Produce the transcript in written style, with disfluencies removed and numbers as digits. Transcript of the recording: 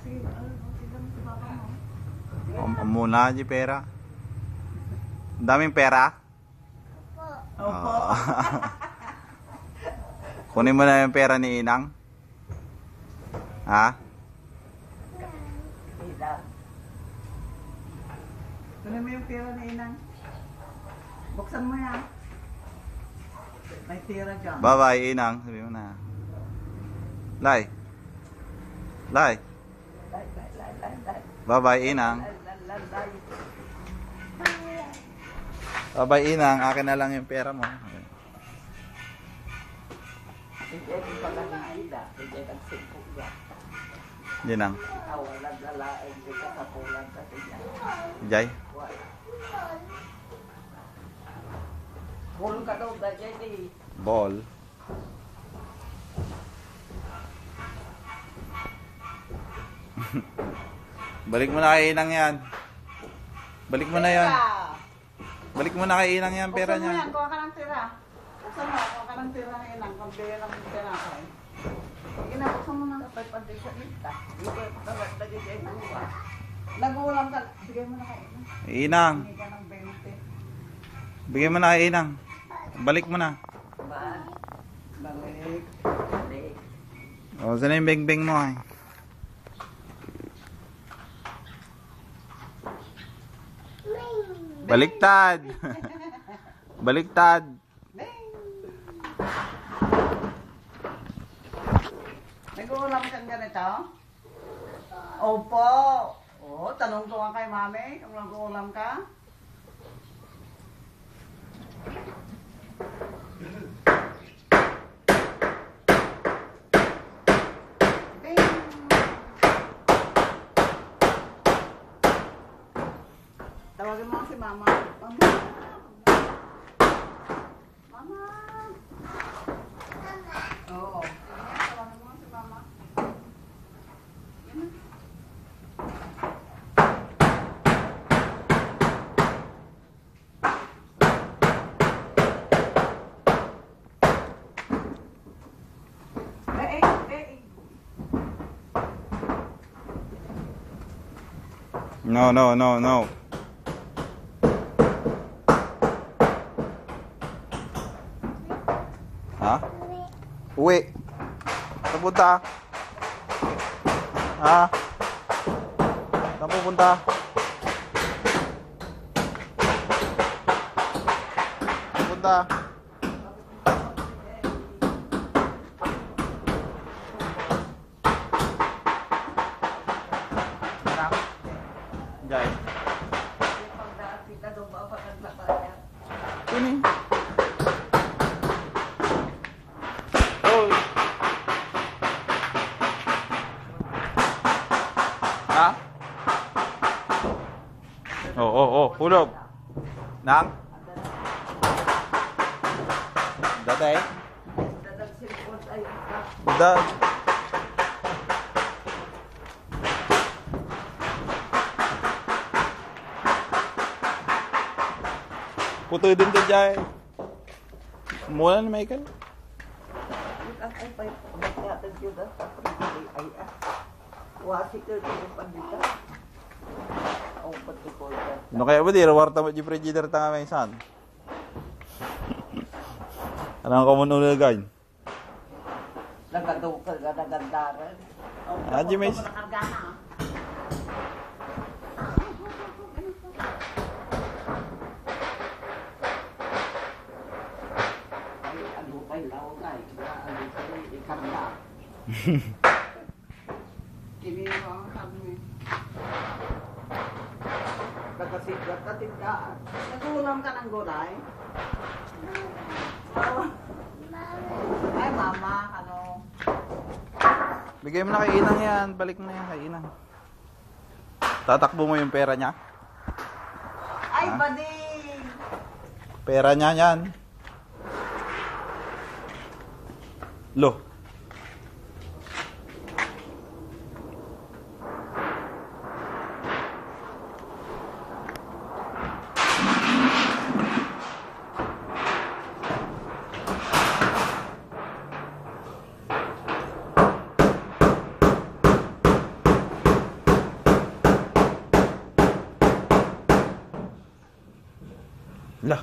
Sige, tignan mo si papa mo. Muna, di pera. Ang daming pera? Opo. Kunin mo na yung pera ni Inang. Ha? Kunin mo yung pera ni Inang. Buksan mo yan. May tira dyan. Bye-bye, Inang. Sabi mo na. Lai. Lai. Bye-bye, Inang. Bye-bye, Inang. Akin na lang yung pera mo. Yan ang. Jay. Ball. Balik mo na kay Inang yan. Balik mo na yan. Balik mo na kay Inang yan, pera niya. Buksan mo niya. yan, kuha ka ng tira. Buksan mo, kuha ka ng tira ng Inang. Pambili lang yung tira ko eh. Buksan mo na. Nag-uulam ka. Bigay mo na kay Inang. Inang. Bigay ka ng 20. Bigay mo na kay Inang. Balik mo na. Balik. O, saan na yung beng-beng mo eh? Baliktad! Baliktad! Nag-uulam ka ganito? Opo. Oo, tanong ko nga kay mami kung nag-uulam ka. Tawagin mo si mama. Mama. Mama. Oo. Tawagin mo si mama. Yan. No, no, no, no. Ha? Uwi. Saan punta? Ha? Saan pupunta? Saan punta? Jai. Ini. Oh. Ha? Oh, hulog. Nang? Datay? Da. Puto din ka dyan. Mula na Michael. No kaya ba di rawarta mo di frigider tanga may san. Anong kamunulagan? Nagadaw ka nagandaran. Aji may Kini mo kami. Nagasigat na tindaan. Nagulam ka ng gulay? Ay, mama, ano? bigay mo na kay Inang yan. Balik mo na yan kay Inang. Tatakbo mo yung pera niya. Ay, bading! Pera niya yan. Lo. Lah.